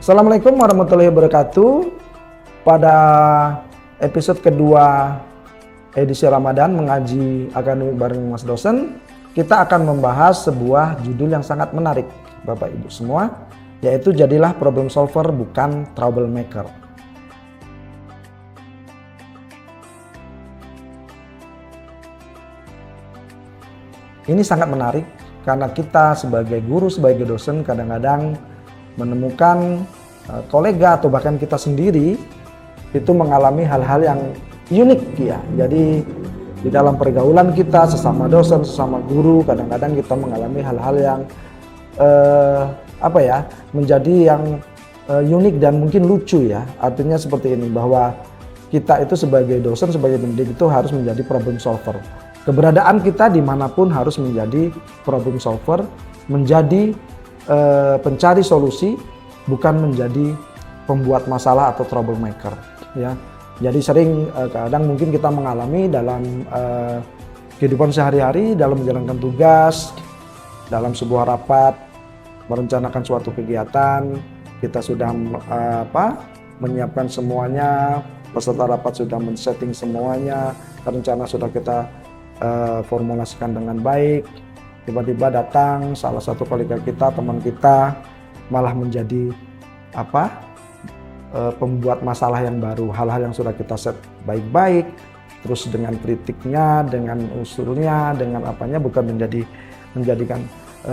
Assalamualaikum warahmatullahi wabarakatuh. Pada episode kedua edisi Ramadan mengaji akademik bareng Mas Dosen, kita akan membahas sebuah judul yang sangat menarik Bapak Ibu semua, yaitu jadilah problem solver bukan troublemaker. Ini sangat menarik karena kita sebagai guru, sebagai dosen kadang-kadang menemukan kolega atau bahkan kita sendiri itu mengalami hal-hal yang unik ya. Jadi di dalam pergaulan kita sesama dosen, sesama guru, kadang-kadang kita mengalami hal-hal yang menjadi yang unik dan mungkin lucu ya. Artinya seperti ini, bahwa kita itu sebagai dosen, sebagai pendidik itu harus menjadi problem solver. Keberadaan kita dimanapun harus menjadi problem solver, menjadi pencari solusi, bukan menjadi pembuat masalah atau troublemaker. Ya, jadi sering kadang mungkin kita mengalami dalam kehidupan sehari-hari, dalam menjalankan tugas, dalam sebuah rapat, merencanakan suatu kegiatan, kita sudah menyiapkan semuanya, peserta rapat sudah men-setting semuanya, rencana sudah kita formulasikan dengan baik. Tiba-tiba datang salah satu kolega kita, teman kita, malah menjadi pembuat masalah yang baru. Hal-hal yang sudah kita set baik-baik, terus dengan kritiknya, dengan usulnya, dengan apanya, bukan menjadikan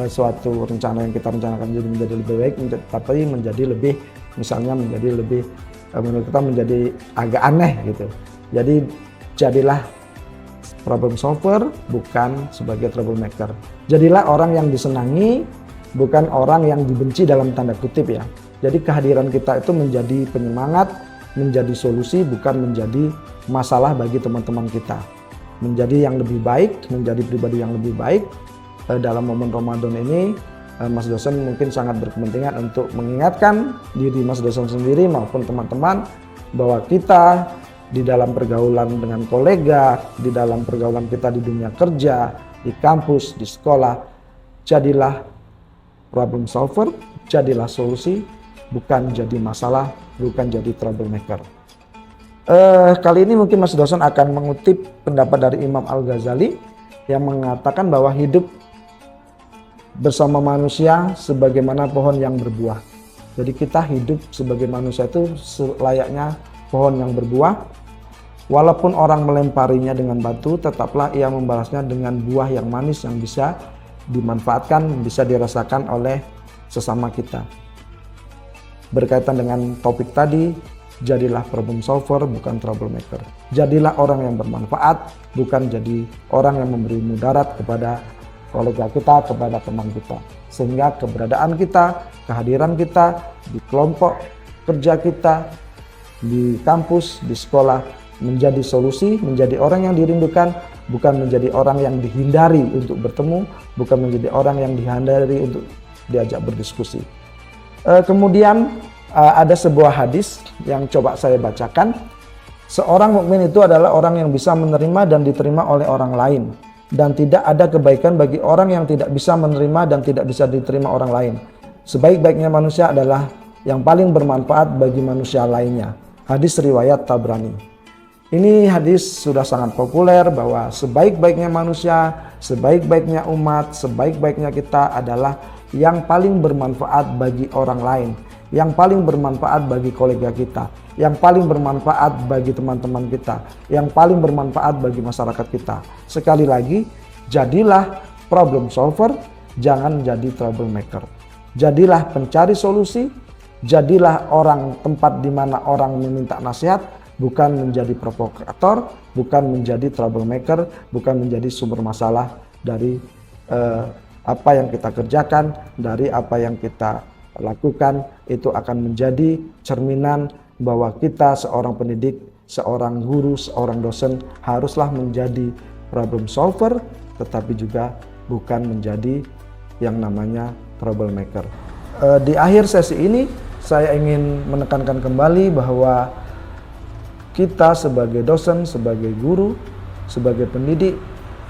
suatu rencana yang kita rencanakan menjadi lebih baik, tapi menjadi lebih, misalnya menjadi lebih, menurut kita menjadi agak aneh gitu. Jadi jadilah problem solver bukan sebagai troublemaker. Jadilah orang yang disenangi, bukan orang yang dibenci dalam tanda kutip ya. Jadi kehadiran kita itu menjadi penyemangat, menjadi solusi, bukan menjadi masalah bagi teman-teman kita. Menjadi yang lebih baik, menjadi pribadi yang lebih baik. Dalam momen Ramadan ini, Mas Dosen mungkin sangat berkepentingan untuk mengingatkan diri Mas Dosen sendiri maupun teman-teman bahwa kita di dalam pergaulan dengan kolega, di dalam pergaulan kita di dunia kerja, di kampus, di sekolah, jadilah problem solver, jadilah solusi, bukan jadi masalah, bukan jadi troublemaker. Kali ini mungkin Mas Dosen akan mengutip pendapat dari Imam Al-Ghazali yang mengatakan bahwa hidup bersama manusia sebagaimana pohon yang berbuah. Jadi kita hidup sebagai manusia itu layaknya pohon yang berbuah. Walaupun orang melemparinya dengan batu, tetaplah ia membalasnya dengan buah yang manis yang bisa dimanfaatkan, bisa dirasakan oleh sesama kita. Berkaitan dengan topik tadi, jadilah problem solver bukan troublemaker. Jadilah orang yang bermanfaat, bukan jadi orang yang memberi mudarat kepada kolega kita, kepada teman kita. Sehingga keberadaan kita, kehadiran kita di kelompok kerja kita, di kampus, di sekolah, menjadi solusi, menjadi orang yang dirindukan, bukan menjadi orang yang dihindari untuk bertemu, bukan menjadi orang yang dihindari untuk diajak berdiskusi. Kemudian ada sebuah hadis yang coba saya bacakan. Seorang mukmin itu adalah orang yang bisa menerima dan diterima oleh orang lain, dan tidak ada kebaikan bagi orang yang tidak bisa menerima dan tidak bisa diterima orang lain. Sebaik-baiknya manusia adalah yang paling bermanfaat bagi manusia lainnya. Hadis riwayat Tabrani. Ini hadis sudah sangat populer bahwa sebaik-baiknya manusia, sebaik-baiknya umat, sebaik-baiknya kita adalah yang paling bermanfaat bagi orang lain, yang paling bermanfaat bagi kolega kita, yang paling bermanfaat bagi teman-teman kita, yang paling bermanfaat bagi masyarakat kita. Sekali lagi, jadilah problem solver, jangan jadi troublemaker. Jadilah pencari solusi, jadilah orang tempat di mana orang meminta nasihat, bukan menjadi provokator, bukan menjadi troublemaker, bukan menjadi sumber masalah dari apa yang kita kerjakan, dari apa yang kita lakukan. Itu akan menjadi cerminan bahwa kita seorang pendidik, seorang guru, seorang dosen haruslah menjadi problem solver, tetapi juga bukan menjadi yang namanya troublemaker. Di akhir sesi ini saya ingin menekankan kembali bahwa kita sebagai dosen, sebagai guru, sebagai pendidik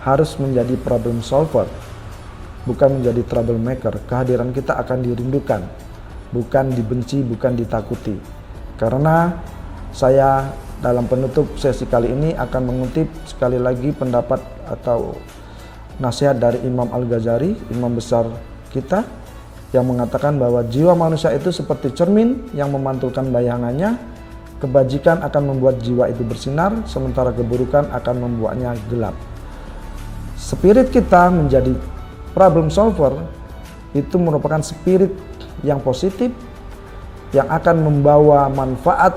harus menjadi problem solver, bukan menjadi troublemaker. Kehadiran kita akan dirindukan. bukan dibenci, bukan ditakuti. Karena saya dalam penutup sesi kali ini akan mengutip sekali lagi pendapat atau nasihat dari Imam Al-Ghazali, imam besar kita, yang mengatakan bahwa jiwa manusia itu seperti cermin yang memantulkan bayangannya. Kebajikan akan membuat jiwa itu bersinar, sementara keburukan akan membuatnya gelap. Spirit kita menjadi problem solver itu merupakan spirit yang positif, yang akan membawa manfaat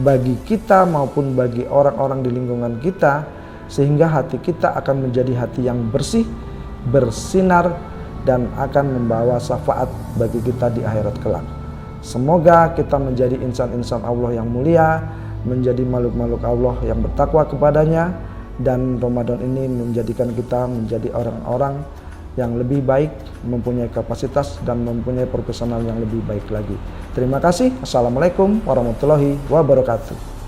bagi kita maupun bagi orang-orang di lingkungan kita, sehingga hati kita akan menjadi hati yang bersih, bersinar, dan akan membawa syafaat bagi kita di akhirat kelak. Semoga kita menjadi insan-insan Allah yang mulia, menjadi makhluk-makhluk Allah yang bertakwa kepadanya, dan Ramadan ini menjadikan kita menjadi orang-orang yang lebih baik, mempunyai kapasitas dan mempunyai profesional yang lebih baik lagi. Terima kasih. Assalamualaikum warahmatullahi wabarakatuh.